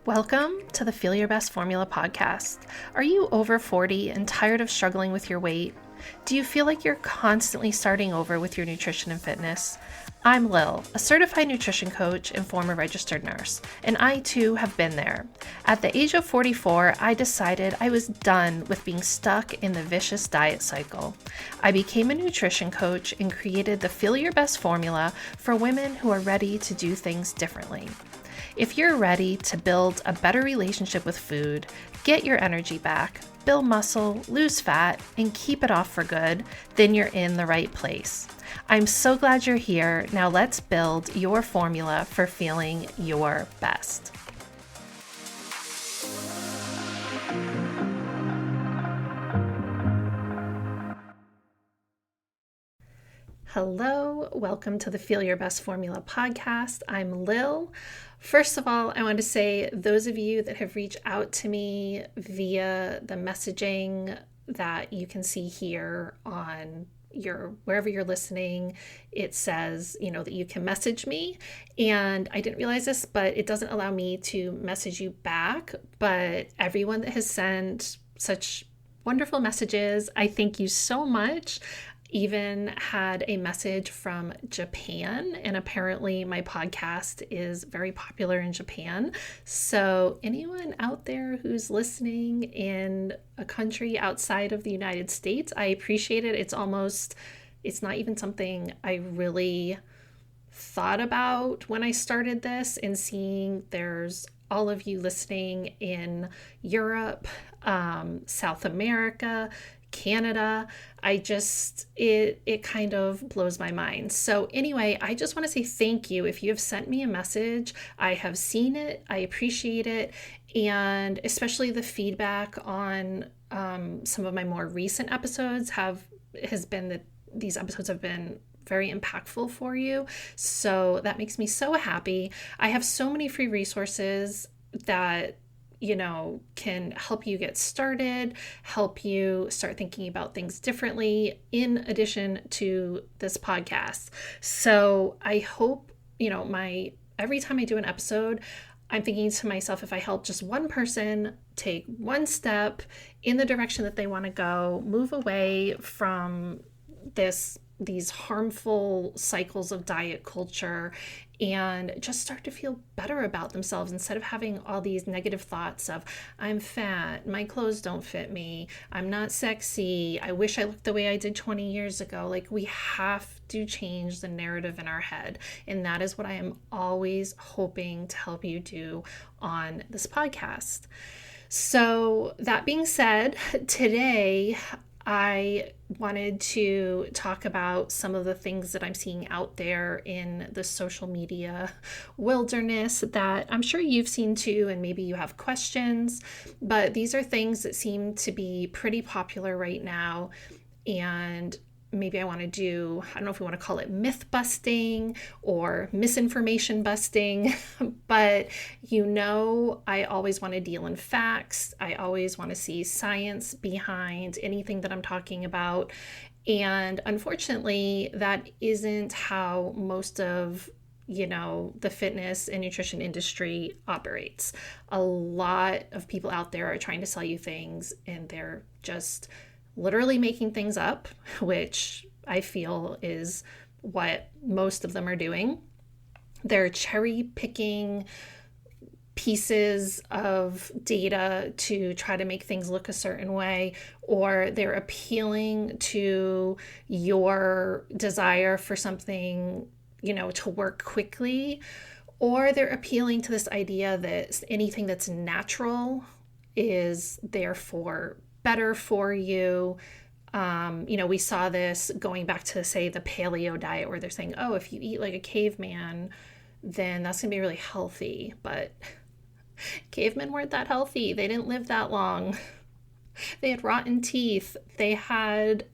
Welcome to the Feel Your Best Formula podcast. Are you over 40 and tired of struggling with your weight? Do you feel like you're constantly starting over with your nutrition and fitness? I'm Lil, a certified nutrition coach and former registered nurse, and I too have been there. At the age of 44, I decided I was done with being stuck in the vicious diet cycle. I became a nutrition coach and created the Feel Your Best Formula for women who are ready to do things differently. If you're ready to build a better relationship with food, get your energy back, build muscle, lose fat, and keep it off for good, then you're in the right place. I'm so glad you're here. Now let's build your formula for feeling your best. Hello, welcome to the Feel Your Best Formula podcast. I'm Lil. First of all, I want to say those of you that have reached out to me via the messaging that you can see here on wherever you're listening, it says, that you can message me. And I didn't realize this, but it doesn't allow me to message you back. But everyone that has sent such wonderful messages, I thank you so much. Even had a message from Japan, and apparently my podcast is very popular in Japan. So anyone out there who's listening in a country outside of the United States, I appreciate it. It's not even something I really thought about when I started this, and seeing there's all of you listening in Europe, South America, Canada. It kind of blows my mind. So anyway, I just want to say thank you. If you have sent me a message, I have seen it, I appreciate it. And especially the feedback on some of my more recent episodes has been that these episodes have been very impactful for you. So that makes me so happy. I have so many free resources that can help you get started, help you start thinking about things differently in addition to this podcast. So I hope, every time I do an episode, I'm thinking to myself, if I help just one person take one step in the direction that they want to go, move away from these harmful cycles of diet culture, and just start to feel better about themselves instead of having all these negative thoughts of, I'm fat, my clothes don't fit me, I'm not sexy, I wish I looked the way I did 20 years ago. Like, we have to change the narrative in our head. And that is what I am always hoping to help you do on this podcast. So that being said, today I wanted to talk about some of the things that I'm seeing out there in the social media wilderness that I'm sure you've seen too, and maybe you have questions, but these are things that seem to be pretty popular right now. And maybe I want to do, I don't know if we want to call it myth busting or misinformation busting, but I always want to deal in facts. I always want to see science behind anything that I'm talking about. And unfortunately, that isn't how most of the fitness and nutrition industry operates. A lot of people out there are trying to sell you things, and they're just literally making things up, which I feel is what most of them are doing. They're cherry picking pieces of data to try to make things look a certain way, or they're appealing to your desire for something, to work quickly, or they're appealing to this idea that anything that's natural is therefore better for you. We saw this going back to, say, the paleo diet, where they're saying, oh, if you eat like a caveman, then that's gonna be really healthy. But cavemen weren't that healthy. They didn't live that long. They had rotten teeth. They had,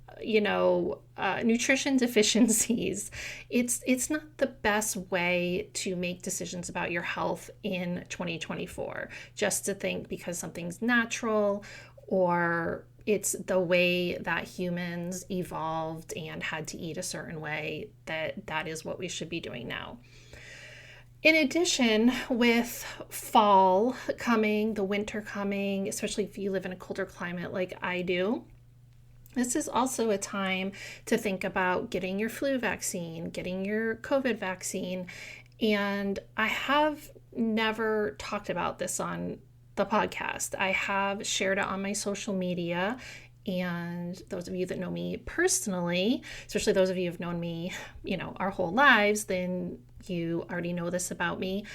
nutrition deficiencies. It's not the best way to make decisions about your health in 2024, just to think because something's natural, or it's the way that humans evolved and had to eat a certain way, that is what we should be doing now. In addition, with fall coming, the winter coming, especially if you live in a colder climate like I do, this is also a time to think about getting your flu vaccine, getting your COVID vaccine. And I have never talked about this on the podcast. I have shared it on my social media. And those of you that know me personally, especially those of you who've known me, our whole lives, then you already know this about me.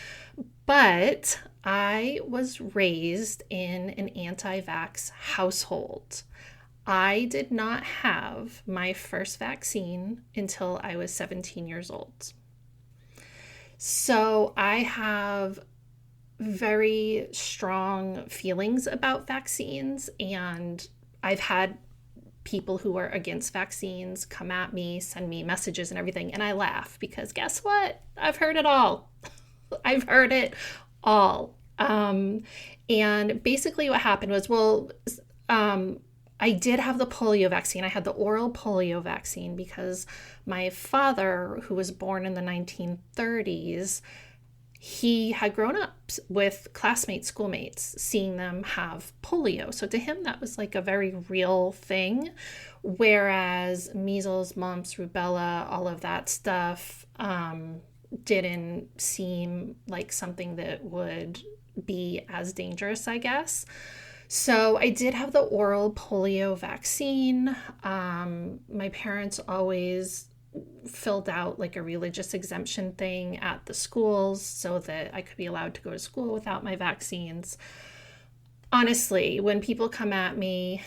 But I was raised in an anti-vax household. I did not have my first vaccine until I was 17 years old. So I have very strong feelings about vaccines, and I've had people who are against vaccines come at me, send me messages and everything, and I laugh because guess what? I've heard it all. I've heard it all. And basically what happened was, I did have the polio vaccine. I had the oral polio vaccine because my father, who was born in the 1930s, he had grown up with classmates, schoolmates, seeing them have polio. So to him, that was like a very real thing. Whereas measles, mumps, rubella, all of that stuff didn't seem like something that would be as dangerous, I guess. So I did have the oral polio vaccine. My parents always filled out like a religious exemption thing at the schools so that I could be allowed to go to school without my vaccines. Honestly, when people come at me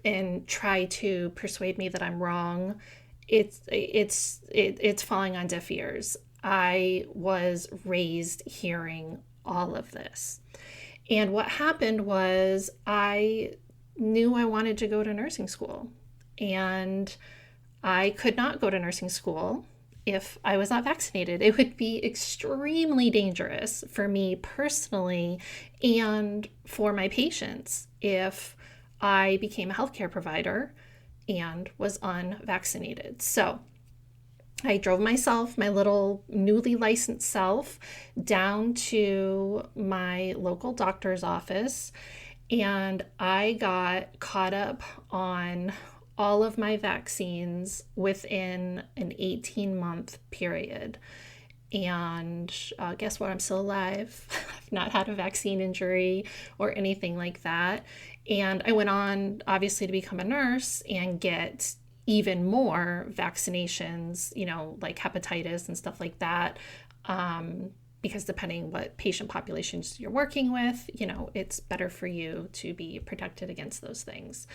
and try to persuade me that I'm wrong, it's falling on deaf ears. I was raised hearing all of this. And what happened was I knew I wanted to go to nursing school, and I could not go to nursing school if I was not vaccinated. It would be extremely dangerous for me personally and for my patients if I became a healthcare provider and was unvaccinated. So I drove myself, my little newly licensed self, down to my local doctor's office, and I got caught up on all of my vaccines within an 18-month period. And guess what? I'm still alive. I've not had a vaccine injury or anything like that. And I went on, obviously, to become a nurse and get even more vaccinations, like hepatitis and stuff like that. Because depending what patient populations you're working with, it's better for you to be protected against those things.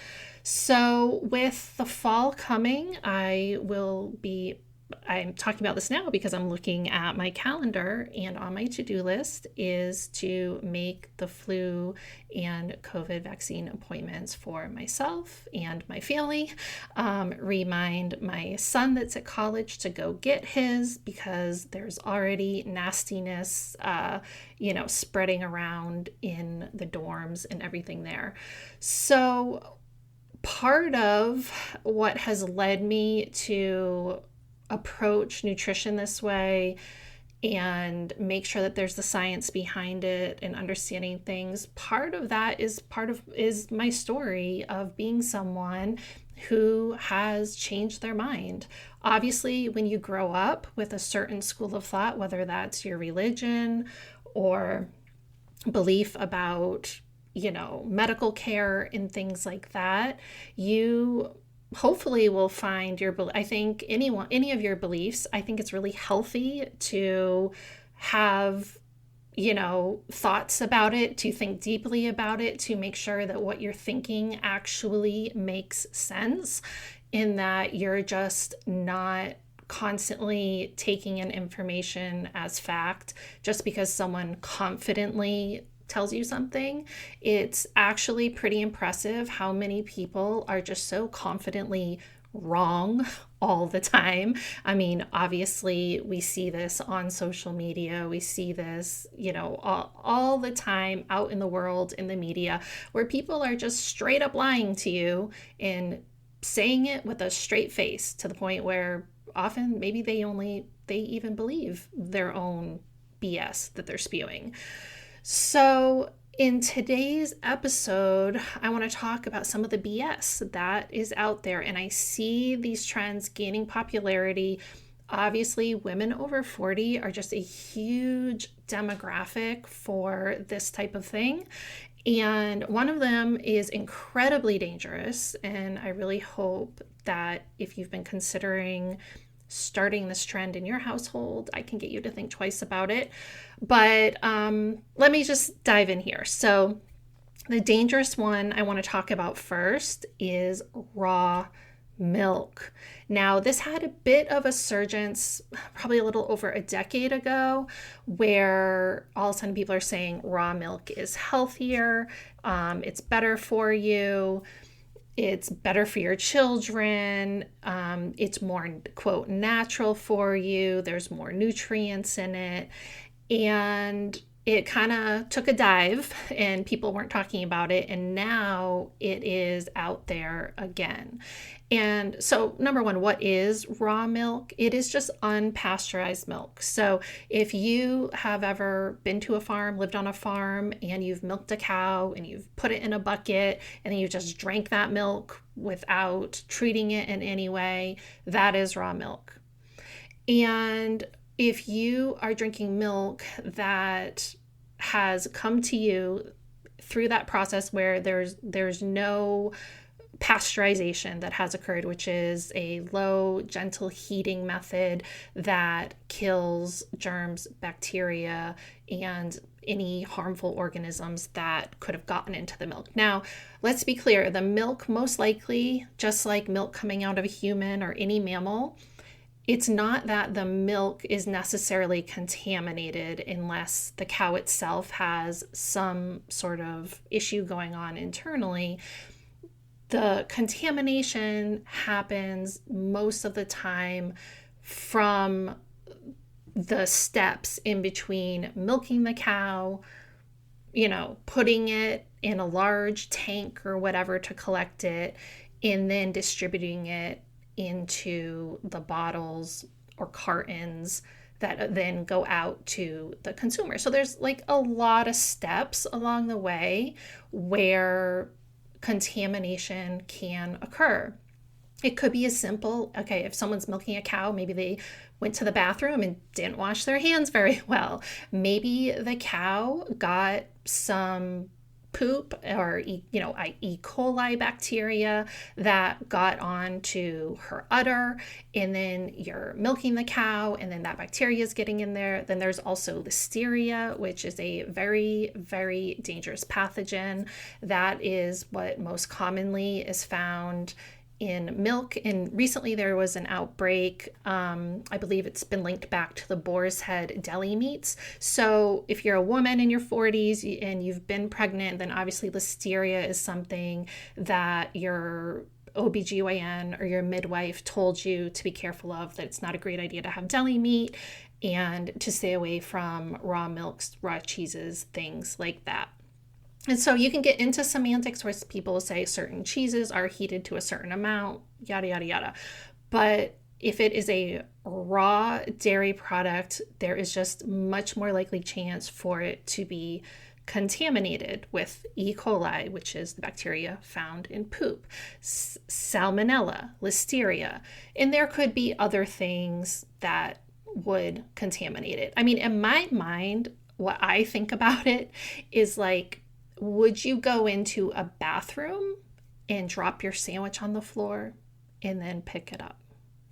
So with the fall coming, I'm talking about this now because I'm looking at my calendar, and on my to-do list is to make the flu and COVID vaccine appointments for myself and my family. Remind my son that's at college to go get his because there's already nastiness, spreading around in the dorms and everything there. So part of what has led me to approach nutrition this way and make sure that there's the science behind it and understanding things, part of that is my story of being someone who has changed their mind. Obviously, when you grow up with a certain school of thought, whether that's your religion or belief about medical care and things like that, you hopefully will find I think any of your beliefs, I think it's really healthy to have, thoughts about it, to think deeply about it, to make sure that what you're thinking actually makes sense, in that you're just not constantly taking in information as fact just because someone confidently tells you something. It's actually pretty impressive how many people are just so confidently wrong all the time. I mean, obviously, we see this on social media. We see this, all the time out in the world, in the media, where people are just straight up lying to you and saying it with a straight face, to the point where often maybe they even believe their own BS that they're spewing. So in today's episode, I want to talk about some of the BS that is out there. And I see these trends gaining popularity. Obviously, women over 40 are just a huge demographic for this type of thing. And one of them is incredibly dangerous. And I really hope that if you've been considering starting this trend in your household, I can get you to think twice about it. But let me just dive in here. So the dangerous one I want to talk about first is raw milk. Now, this had a bit of a surgence probably a little over a decade ago, where all of a sudden people are saying raw milk is healthier, it's better for you, it's better for your children, it's more, quote, natural for you, there's more nutrients in it. And it kind of took a dive and people weren't talking about it. And now it is out there again. And so, number one, what is raw milk? It is just unpasteurized milk. So if you have ever been to a farm, lived on a farm, and you've milked a cow and you've put it in a bucket and then you just drank that milk without treating it in any way, that is raw milk. And if you are drinking milk that has come to you through that process where there's no pasteurization that has occurred, which is a low, gentle heating method that kills germs, bacteria, and any harmful organisms that could have gotten into the milk. Now, let's be clear, the milk most likely, just like milk coming out of a human or any mammal, it's not that the milk is necessarily contaminated unless the cow itself has some sort of issue going on internally. The contamination happens most of the time from the steps in between milking the cow, putting it in a large tank or whatever to collect it, and then distributing it into the bottles or cartons that then go out to the consumer. So there's like a lot of steps along the way where contamination can occur. It could be as simple, okay, if someone's milking a cow, maybe they went to the bathroom and didn't wash their hands very well. Maybe the cow got some poop or E. coli bacteria that got onto her udder, and then you're milking the cow and then that bacteria is getting in there. Then there's also listeria, which is a very, very dangerous pathogen. That is what most commonly is found in milk. And recently there was an outbreak. I believe it's been linked back to the Boar's Head deli meats. So if you're a woman in your 40s and you've been pregnant, then obviously listeria is something that your OBGYN or your midwife told you to be careful of, that it's not a great idea to have deli meat and to stay away from raw milks, raw cheeses, things like that. And so you can get into semantics where people say certain cheeses are heated to a certain amount, yada, yada, yada. But if it is a raw dairy product, there is just much more likely chance for it to be contaminated with E. coli, which is the bacteria found in poop, salmonella, listeria, and there could be other things that would contaminate it. I mean, in my mind, what I think about it is like, would you go into a bathroom and drop your sandwich on the floor and then pick it up,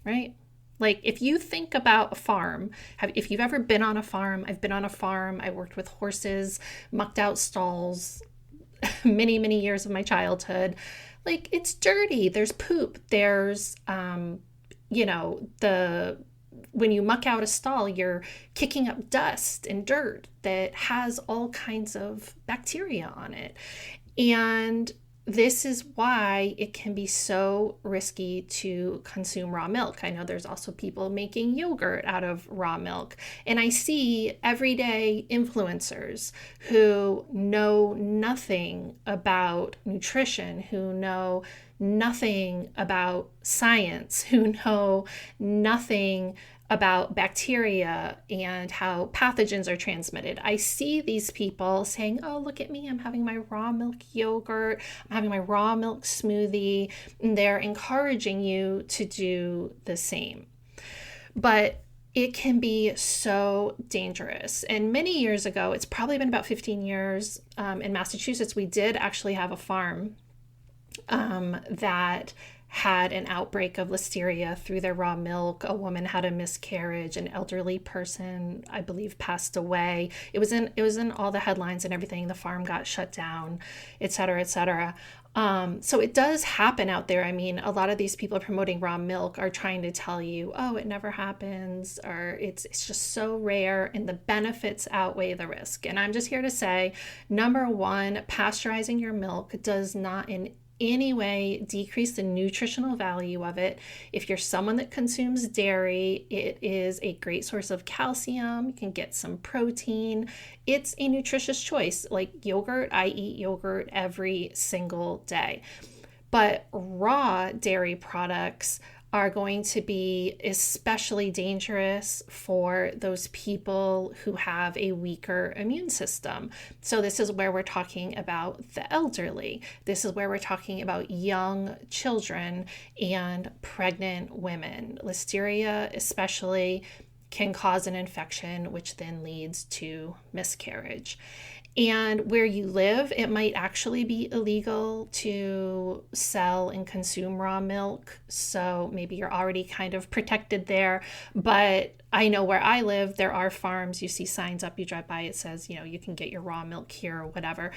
right? Like if you think about a farm, if you've ever been on a farm, I've been on a farm, I worked with horses, mucked out stalls, many, many years of my childhood. Like it's dirty, there's poop, there's, when you muck out a stall, you're kicking up dust and dirt that has all kinds of bacteria on it. And this is why it can be so risky to consume raw milk. I know there's also people making yogurt out of raw milk. And I see everyday influencers who know nothing about nutrition, who know nothing about science, who know nothing about bacteria and how pathogens are transmitted. I see these people saying, oh, look at me, I'm having my raw milk yogurt, I'm having my raw milk smoothie. And they're encouraging you to do the same. But it can be so dangerous. And many years ago, it's probably been about 15 years, in Massachusetts, we did actually have a farm that had an outbreak of listeria through their raw milk. A woman had a miscarriage. An elderly person, I believe, passed away. It was in all the headlines and everything. The farm got shut down, et cetera, et cetera. So it does happen out there. I mean, a lot of these people promoting raw milk are trying to tell you, oh, it never happens, or it's just so rare, and the benefits outweigh the risk. And I'm just here to say, number one, pasteurizing your milk does not in any way decrease the nutritional value of it. If you're someone that consumes dairy, it is a great source of calcium. You can get some protein. It's a nutritious choice. Like yogurt, I eat yogurt every single day. But raw dairy products are going to be especially dangerous for those people who have a weaker immune system. So this is where we're talking about the elderly. This is where we're talking about young children and pregnant women. Listeria especially can cause an infection, which then leads to miscarriage. And where you live, it might actually be illegal to sell and consume raw milk. So maybe you're already kind of protected there. But I know where I live, there are farms. You see signs up, you drive by, it says, you can get your raw milk here or whatever.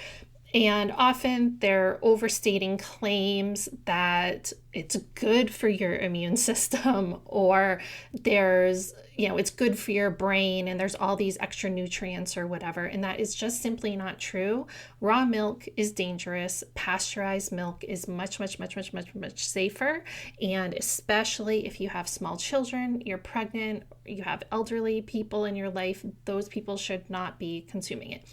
And often they're overstating claims that it's good for your immune system, or it's good for your brain and there's all these extra nutrients or whatever. And that is just simply not true. Raw milk is dangerous. Pasteurized milk is much, much, much, much, much, much safer. And especially if you have small children, you're pregnant, you have elderly people in your life, those people should not be consuming it.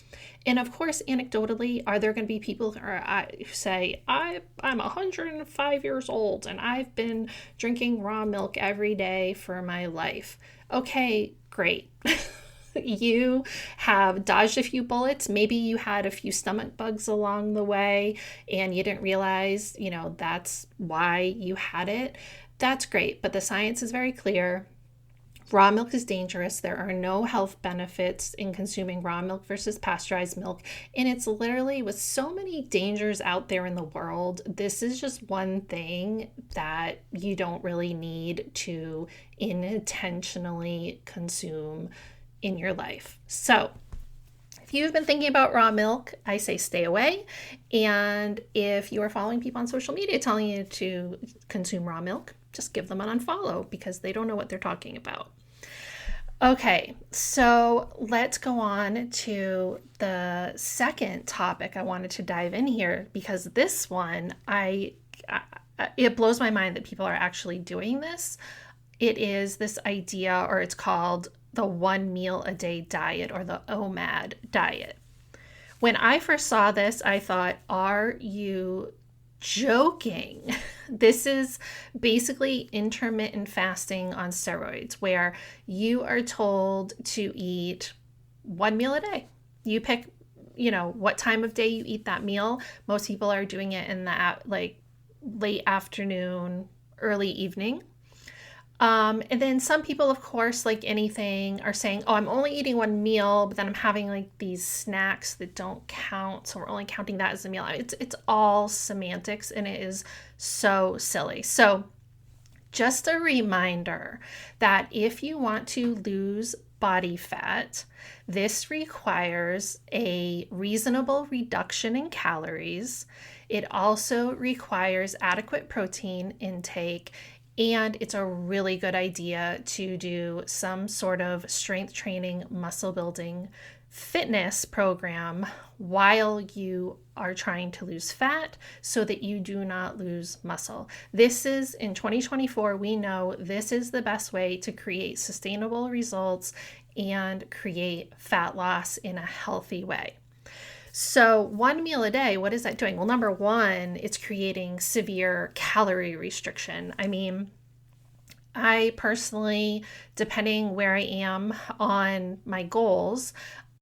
And of course, anecdotally, are there going to be people who say, I'm 105 years old and I've been drinking raw milk every day for my life? Okay, great. You have dodged a few bullets. Maybe you had a few stomach bugs along the way and you didn't realize, that's why you had it. That's great. But the science is very clear. Raw milk is dangerous. There are no health benefits in consuming raw milk versus pasteurized milk. And it's literally, with so many dangers out there in the world, this is just one thing that you don't really need to intentionally consume in your life. So if you've been thinking about raw milk, I say stay away. And if you are following people on social media telling you to consume raw milk, just give them an unfollow because they don't know what they're talking about. Okay, so let's go on to the second topic I wanted to dive in here, because this one, it blows my mind that people are actually doing this. It is this idea, or it's called the 1 meal a day diet, or the OMAD diet. When I first saw this, I thought, are you joking? This is basically intermittent fasting on steroids, where you are told to eat 1 meal a day. You pick, what time of day you eat that meal. Most people are doing it in the late afternoon, early evening. And then some people, of course, like anything, are saying, oh, I'm only eating 1 meal, but then I'm having these snacks that don't count. So we're only counting that as a meal. It's all semantics, and it is so silly. So just a reminder that if you want to lose body fat, this requires a reasonable reduction in calories. It also requires adequate protein intake. And it's a really good idea to do some sort of strength training, muscle building, fitness program while you are trying to lose fat so that you do not lose muscle. This is, in 2024, we know this is the best way to create sustainable results and create fat loss in a healthy way. So 1 meal a day, what is that doing? Well, number one, it's creating severe calorie restriction. I mean, I personally, depending where I am on my goals,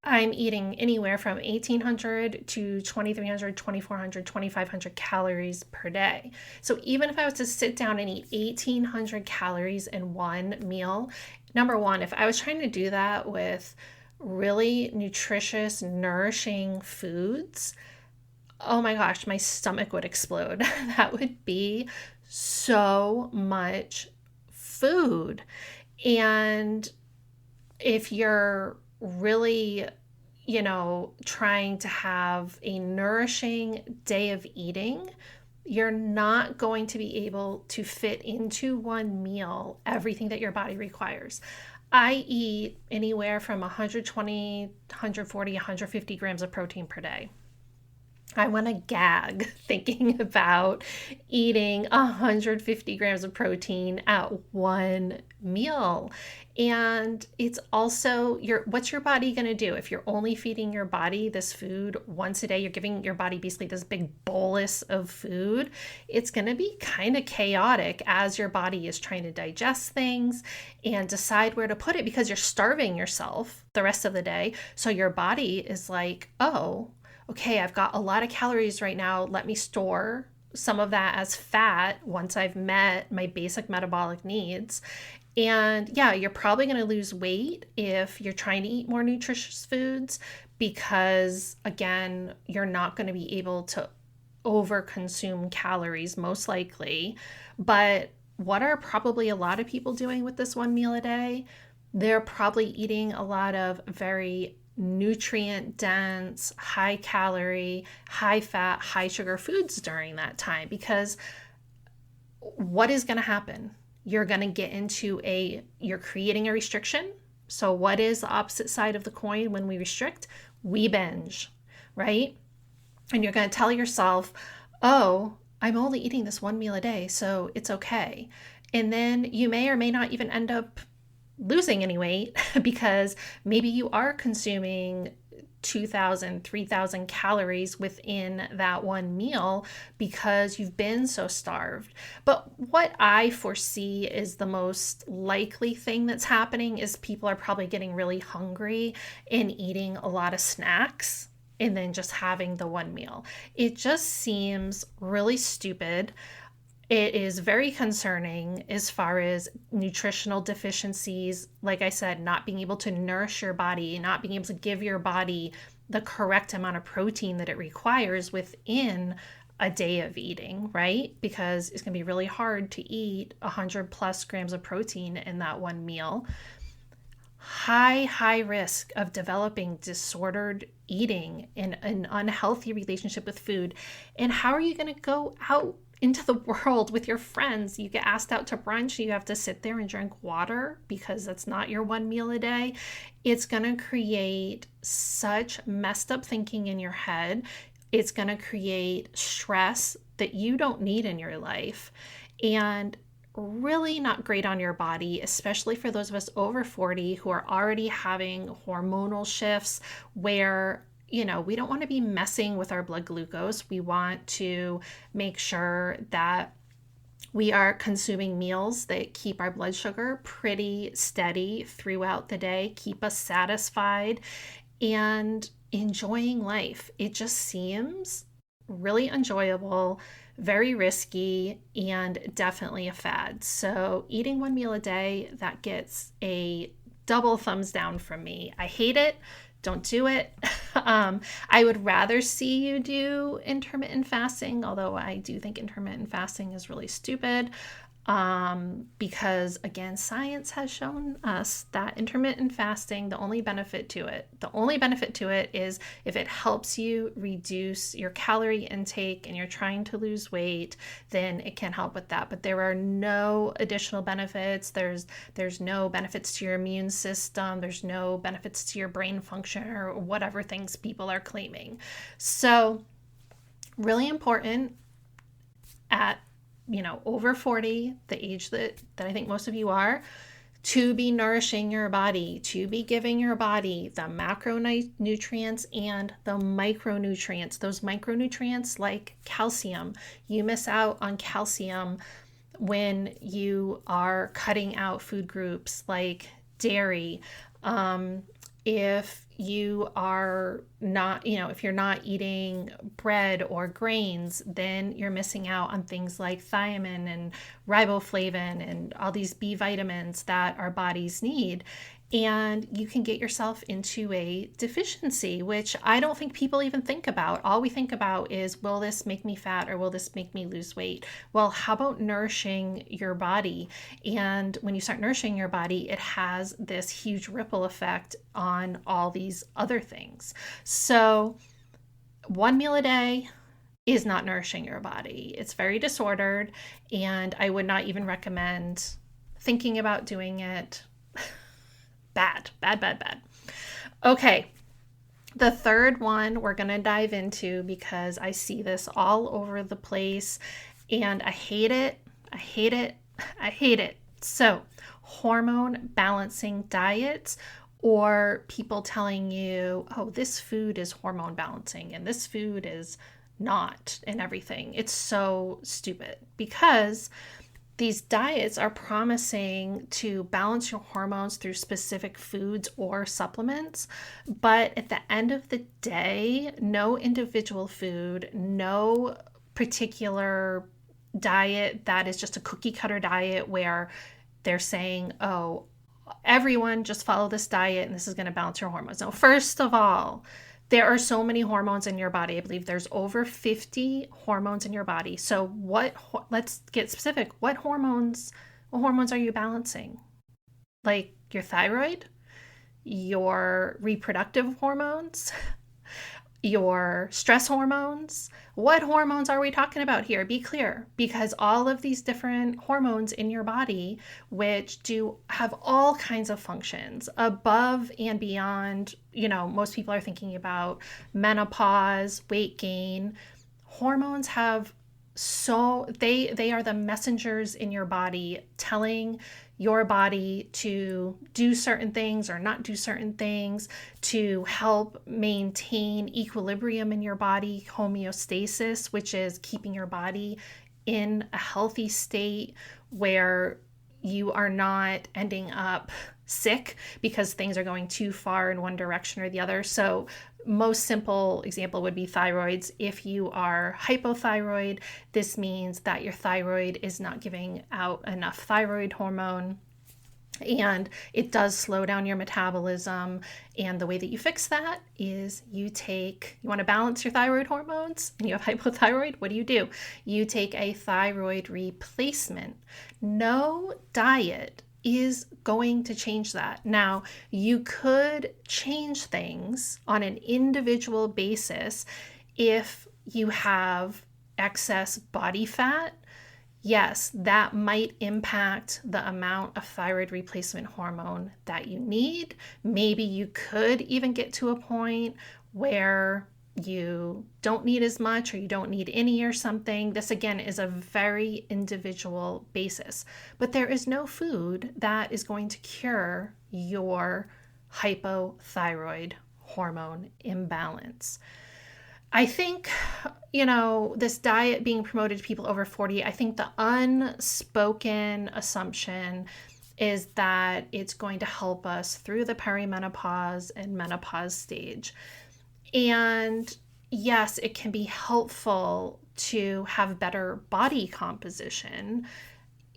I'm eating anywhere from 1,800 to 2,300, 2,400, 2,500 calories per day. So even if I was to sit down and eat 1,800 calories in one meal, number one, if I was trying to do that with really nutritious, nourishing foods, oh my gosh, my stomach would explode. That would be so much food. And if you're really, trying to have a nourishing day of eating, you're not going to be able to fit into one meal everything that your body requires. I eat anywhere from 120, 140, 150 grams of protein per day. I want to gag thinking about eating 150 grams of protein at one meal. And it's also what's your body going to do? If you're only feeding your body this food once a day, you're giving your body basically this big bolus of food, it's going to be kind of chaotic as your body is trying to digest things and decide where to put it, because you're starving yourself the rest of the day. So your body is like, oh, okay, I've got a lot of calories right now. Let me store some of that as fat once I've met my basic metabolic needs. And yeah, you're probably going to lose weight if you're trying to eat more nutritious foods, because again, you're not going to be able to overconsume calories most likely. But what are probably a lot of people doing with this one meal a day? They're probably eating a lot of very nutrient dense, high calorie, high fat, high sugar foods during that time, because what is going to happen? You're going to get into you're creating a restriction. So what is the opposite side of the coin when we restrict? We binge, right? And you're going to tell yourself, oh, I'm only eating this one meal a day, so it's okay. And then you may or may not even end up losing any weight because maybe you are consuming 2,000, 3,000 calories within that one meal because you've been so starved. But what I foresee is the most likely thing that's happening is people are probably getting really hungry and eating a lot of snacks and then just having the one meal. It just seems really stupid. It is very concerning as far as nutritional deficiencies. Like I said, not being able to nourish your body, not being able to give your body the correct amount of protein that it requires within a day of eating, right? Because it's going to be really hard to eat 100 plus grams of protein in that one meal. High risk of developing disordered eating and an unhealthy relationship with food. And how are you going to go out into the world with your friends? You get asked out to brunch, you have to sit there and drink water because that's not your one meal a day. It's going to create such messed up thinking in your head. It's going to create stress that you don't need in your life, and really not great on your body, especially for those of us over 40 who are already having hormonal shifts where we don't want to be messing with our blood glucose. We want to make sure that we are consuming meals that keep our blood sugar pretty steady throughout the day, keep us satisfied and enjoying life. It just seems really enjoyable, very risky, and definitely a fad. So eating one meal a day, that gets a double thumbs down from me. I hate it. Don't do it. I would rather see you do intermittent fasting, although I do think intermittent fasting is really stupid. Because again, science has shown us that intermittent fasting, the only benefit to it is if it helps you reduce your calorie intake and you're trying to lose weight, then it can help with that. But there are no additional benefits. There's no benefits to your immune system. There's no benefits to your brain function or whatever things people are claiming. So really important at over 40, the age that I think most of you are, to be nourishing your body, to be giving your body the macronutrients and the micronutrients. Those micronutrients like calcium. You miss out on calcium when you are cutting out food groups like dairy, if you are not, if you're not eating bread or grains, then you're missing out on things like thiamine and riboflavin and all these B vitamins that our bodies need. And you can get yourself into a deficiency, which I don't think people even think about. All we think about is, will this make me fat or will this make me lose weight? Well, how about nourishing your body? And when you start nourishing your body, it has this huge ripple effect on all these other things. So, one meal a day is not nourishing your body. It's very disordered, and I would not even recommend thinking about doing it. Bad. Okay, the third one we're going to dive into because I see this all over the place and I hate it. So, hormone balancing diets, or people telling you, oh, this food is hormone balancing and this food is not, and everything. It's so stupid because these diets are promising to balance your hormones through specific foods or supplements, but at the end of the day, no individual food, no particular diet that is just a cookie cutter diet where they're saying, oh, everyone just follow this diet and this is going to balance your hormones. No, first of all, there are so many hormones in your body. I believe there's over 50 hormones in your body. So let's get specific. What hormones are you balancing? Like your thyroid, your reproductive hormones, your stress hormones? What hormones are we talking about here? Be clear, because all of these different hormones in your body, which do have all kinds of functions above and beyond, most people are thinking about menopause, weight gain. Hormones have they are the messengers in your body telling your body to do certain things or not do certain things to help maintain equilibrium in your body, homeostasis, which is keeping your body in a healthy state where you are not ending up sick because things are going too far in one direction or the other. So most simple example would be thyroids. If you are hypothyroid, this means that your thyroid is not giving out enough thyroid hormone, and it does slow down your metabolism. And the way that you fix that is you want to balance your thyroid hormones and you have hypothyroid. What do? You take a thyroid replacement. No diet is going to change that. Now, you could change things on an individual basis if you have excess body fat. Yes, that might impact the amount of thyroid replacement hormone that you need. Maybe you could even get to a point where you don't need as much or you don't need any or something. This again is a very individual basis, but there is no food that is going to cure your hypothyroid hormone imbalance. I think, this diet being promoted to people over 40, I think the unspoken assumption is that it's going to help us through the perimenopause and menopause stage. And yes, it can be helpful to have better body composition,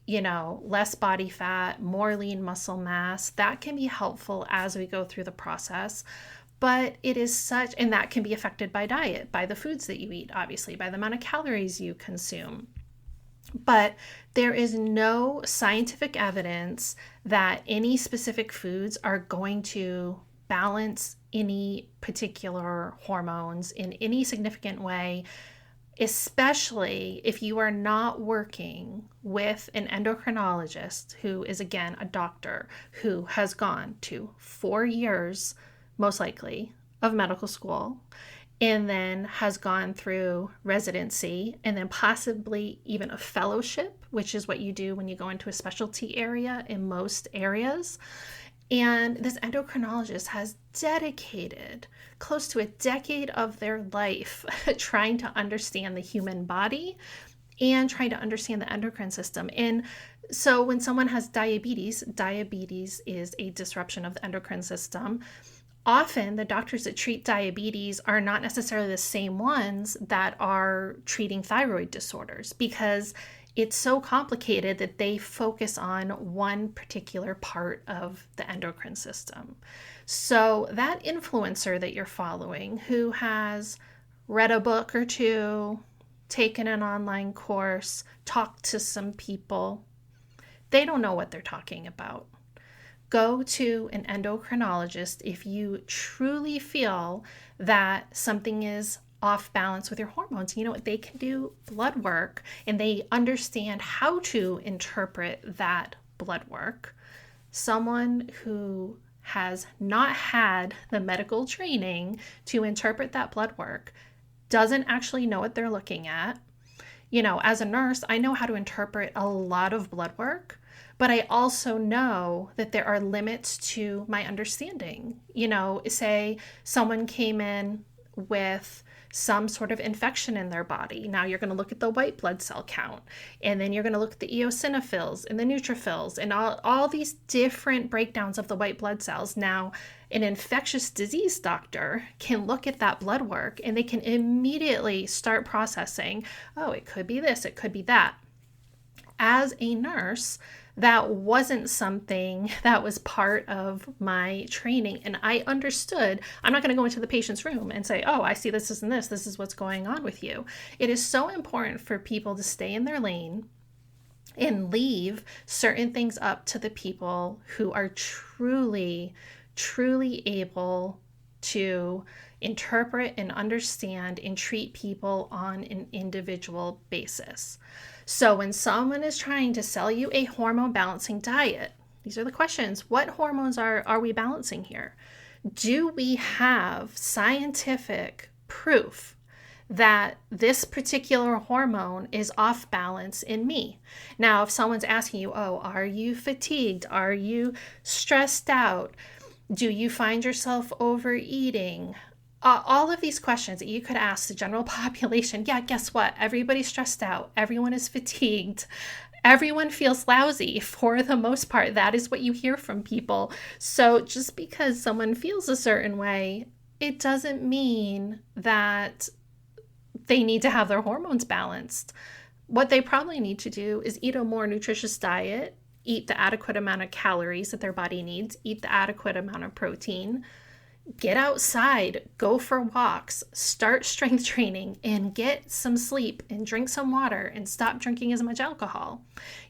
less body fat, more lean muscle mass. That can be helpful as we go through the process. But it is and that can be affected by diet, by the foods that you eat, obviously, by the amount of calories you consume. But there is no scientific evidence that any specific foods are going to balance any particular hormones in any significant way, especially if you are not working with an endocrinologist who is, again, a doctor who has gone to 4 years, most likely, of medical school, and then has gone through residency and then possibly even a fellowship, which is what you do when you go into a specialty area in most areas. And this endocrinologist has dedicated close to a decade of their life trying to understand the human body and trying to understand the endocrine system. And so when someone has diabetes is a disruption of the endocrine system. Often the doctors that treat diabetes are not necessarily the same ones that are treating thyroid disorders, because it's so complicated that they focus on one particular part of the endocrine system. So that influencer that you're following, who has read a book or two, taken an online course, talked to some people, they don't know what they're talking about. Go to an endocrinologist if you truly feel that something is off balance with your hormones. You know what? They can do blood work and they understand how to interpret that blood work. Someone who has not had the medical training to interpret that blood work doesn't actually know what they're looking at. You know, as a nurse, I know how to interpret a lot of blood work, but I also know that there are limits to my understanding. You know, say someone came in with some sort of infection in their body. Now you're going to look at the white blood cell count, and then you're going to look at the eosinophils and the neutrophils and all these different breakdowns of the white blood cells. Now, an infectious disease doctor can look at that blood work and they can immediately start processing, oh, it could be this, it could be that. As a nurse, that wasn't something that was part of my training. And I understood, I'm not going to go into the patient's room and say, oh, I see this and this is what's going on with you. It is so important for people to stay in their lane and leave certain things up to the people who are truly able to interpret and understand and treat people on an individual basis. So when someone is trying to sell you a hormone balancing diet, these are the questions. What hormones are we balancing here? Do we have scientific proof that this particular hormone is off balance in me? Now, if someone's asking you, oh, are you fatigued? Are you stressed out? Do you find yourself overeating? All of these questions that you could ask the general population. Yeah, guess what? Everybody's stressed out. Everyone is fatigued. Everyone feels lousy for the most part. That is what you hear from people. So just because someone feels a certain way, it doesn't mean that they need to have their hormones balanced. What they probably need to do is eat a more nutritious diet, eat the adequate amount of calories that their body needs, eat the adequate amount of protein, get outside, go for walks, start strength training, and get some sleep and drink some water and stop drinking as much alcohol.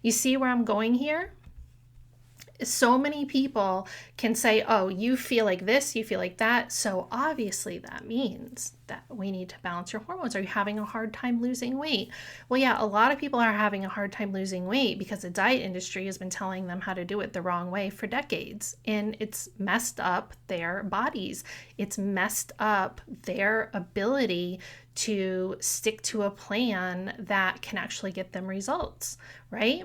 You see where I'm going here? So many people can say, oh, you feel like this, you feel like that. So obviously that means that we need to balance your hormones. Are you having a hard time losing weight? Well, yeah, a lot of people are having a hard time losing weight because the diet industry has been telling them how to do it the wrong way for decades. And it's messed up their bodies. It's messed up their ability to stick to a plan that can actually get them results, right?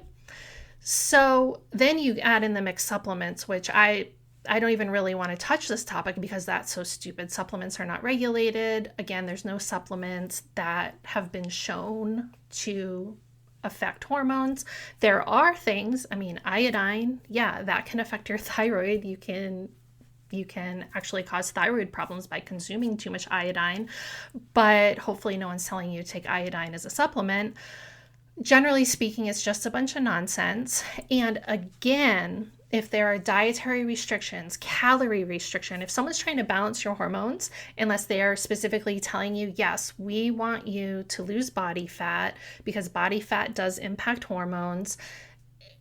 So then you add in the mixed supplements, which I don't even really want to touch this topic because that's so stupid. Supplements are not regulated. Again, there's no supplements that have been shown to affect hormones. There are things, iodine, yeah, that can affect your thyroid. You can actually cause thyroid problems by consuming too much iodine, but hopefully no one's telling you to take iodine as a supplement. Generally speaking, it's just a bunch of nonsense. And again, if there are dietary restrictions, calorie restriction, if someone's trying to balance your hormones, unless they are specifically telling you, yes, we want you to lose body fat because body fat does impact hormones.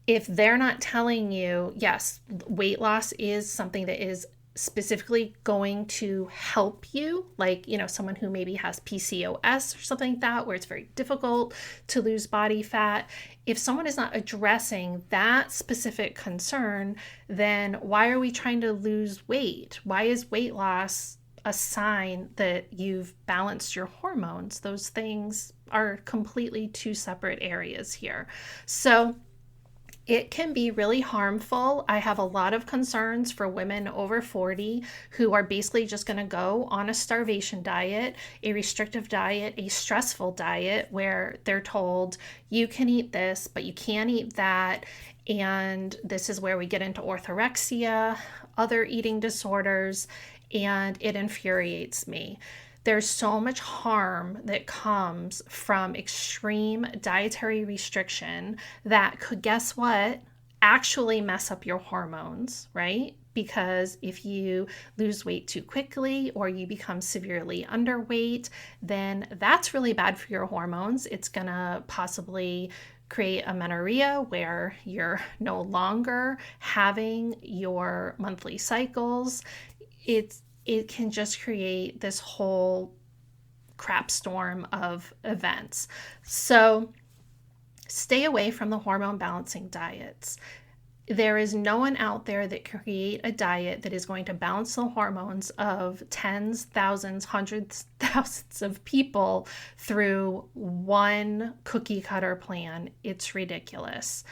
If they're not telling you, yes, weight loss is something that is specifically going to help you, like, someone who maybe has PCOS or something like that, where it's very difficult to lose body fat. If someone is not addressing that specific concern, then why are we trying to lose weight? Why is weight loss a sign that you've balanced your hormones? Those things are completely two separate areas here. So It can be really harmful. I have a lot of concerns for women over 40 who are basically just going to go on a starvation diet, a restrictive diet, a stressful diet where they're told you can eat this, but you can't eat that. And this is where we get into orthorexia, other eating disorders, and it infuriates me. There's so much harm that comes from extreme dietary restriction that could, guess what, actually mess up your hormones, right? Because if you lose weight too quickly or you become severely underweight, then that's really bad for your hormones. It's going to possibly create amenorrhea where you're no longer having your monthly cycles. It can just create this whole crap storm of events. So stay away from the hormone balancing diets. There is no one out there that can create a diet that is going to balance the hormones of tens, thousands, hundreds, thousands of people through one cookie cutter plan. It's ridiculous.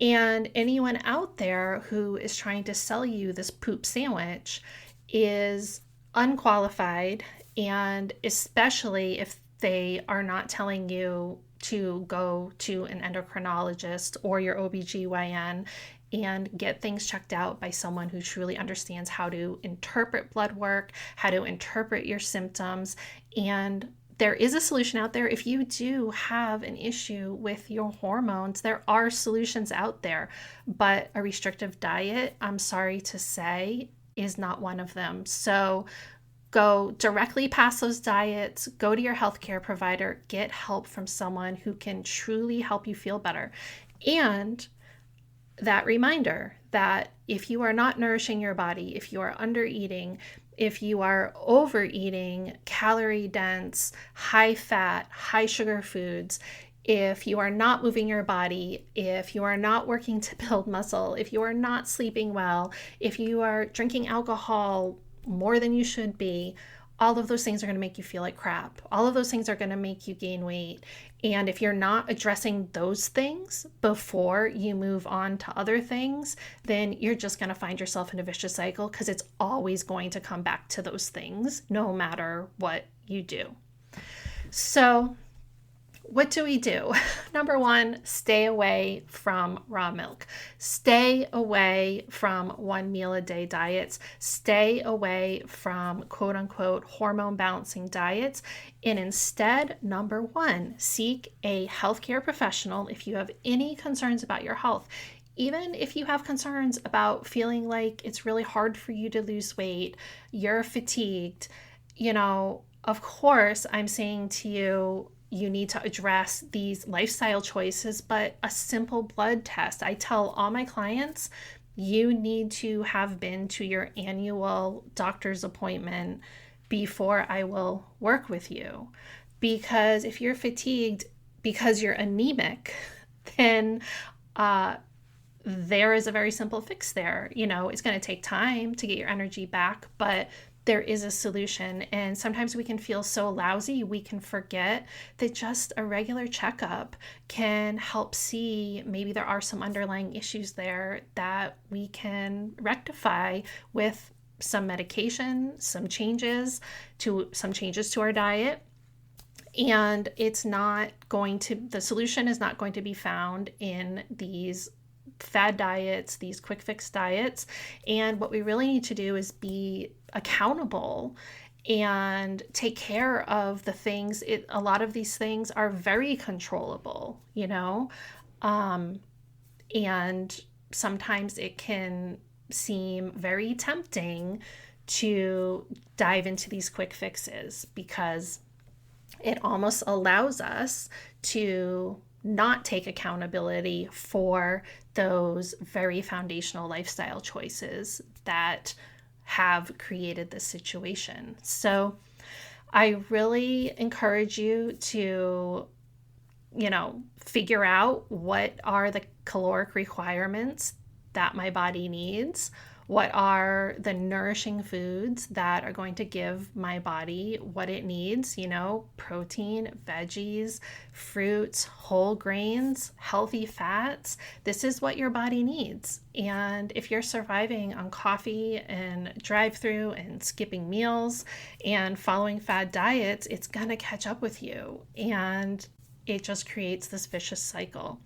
And anyone out there who is trying to sell you this poop sandwich is unqualified, and especially if they are not telling you to go to an endocrinologist or your OBGYN and get things checked out by someone who truly understands how to interpret blood work, how to interpret your symptoms. And there is a solution out there. If you do have an issue with your hormones, there are solutions out there, but a restrictive diet, I'm sorry to say, is not one of them. So go directly past those diets, go to your healthcare provider, get help from someone who can truly help you feel better. And that reminder that if you are not nourishing your body, if you are under eating, if you are overeating calorie dense, high fat, high sugar foods, if you are not moving your body, if you are not working to build muscle, if you are not sleeping well, if you are drinking alcohol more than you should be, all of those things are going to make you feel like crap. All of those things are going to make you gain weight. And if you're not addressing those things before you move on to other things, then you're just going to find yourself in a vicious cycle because it's always going to come back to those things no matter what you do. So what do we do? Number one, stay away from raw milk. Stay away from 1 meal a day diets. Stay away from quote unquote hormone balancing diets. And instead, number one, seek a healthcare professional if you have any concerns about your health. Even if you have concerns about feeling like it's really hard for you to lose weight, you're fatigued, of course, I'm saying to you, you need to address these lifestyle choices, but a simple blood test. I tell all my clients, you need to have been to your annual doctor's appointment before I will work with you. Because if you're fatigued because you're anemic, then there is a very simple fix there. It's going to take time to get your energy back, but there is a solution. And sometimes we can feel so lousy, we can forget that just a regular checkup can help see maybe there are some underlying issues there that we can rectify with some medication, some changes to our diet. And the solution is not going to be found in these fad diets, these quick fix diets. And what we really need to do is be accountable and take care of the things. A lot of these things are very controllable, and sometimes it can seem very tempting to dive into these quick fixes because it almost allows us to not take accountability for those very foundational lifestyle choices that have created this situation. So I really encourage you to, figure out what are the caloric requirements that my body needs? What are the nourishing foods that are going to give my body what it needs? Protein, veggies, fruits, whole grains, healthy fats. This is what your body needs. And if you're surviving on coffee and drive-through and skipping meals and following fad diets, it's going to catch up with you. And it just creates this vicious cycle.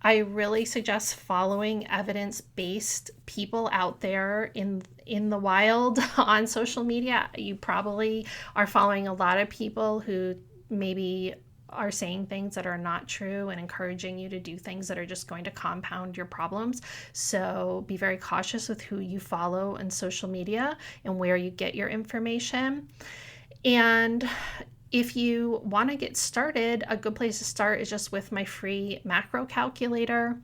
I really suggest following evidence-based people out there in the wild on social media. You probably are following a lot of people who maybe are saying things that are not true and encouraging you to do things that are just going to compound your problems. So be very cautious with who you follow on social media and where you get your information. And if you want to get started, a good place to start is just with my free macro calculator.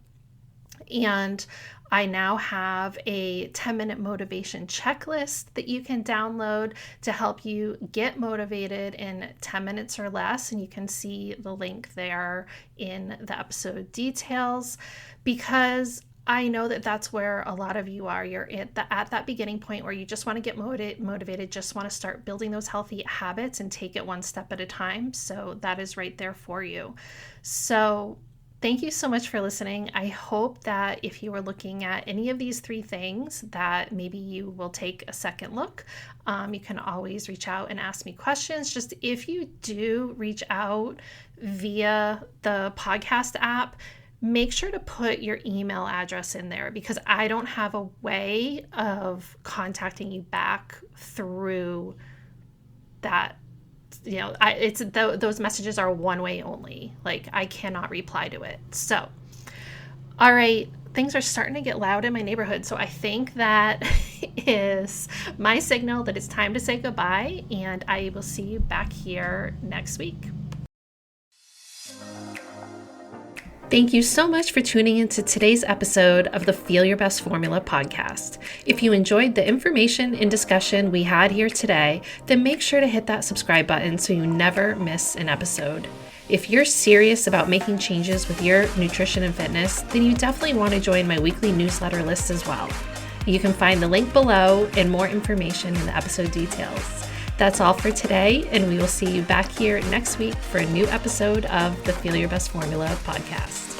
And I now have a 10-minute motivation checklist that you can download to help you get motivated in 10 minutes or less. And you can see the link there in the episode details, because I know that that's where a lot of you are. You're at that beginning point where you just want to get motivated, just want to start building those healthy habits and take it one step at a time. So that is right there for you. So thank you so much for listening. I hope that if you were looking at any of these 3 things, that maybe you will take a second look. You can always reach out and ask me questions. Just if you do reach out via the podcast app, make sure to put your email address in there, because I don't have a way of contacting you back through that. Those messages are one way only. Like, I cannot reply to it. So, all right, things are starting to get loud in my neighborhood. So I think that is my signal that it's time to say goodbye, and I will see you back here next week. Thank you so much for tuning into today's episode of the Feel Your Best Formula podcast. If you enjoyed the information and discussion we had here today, then make sure to hit that subscribe button so you never miss an episode. If you're serious about making changes with your nutrition and fitness, then you definitely want to join my weekly newsletter list as well. You can find the link below and more information in the episode details. That's all for today, and we will see you back here next week for a new episode of the Feel Your Best Formula podcast.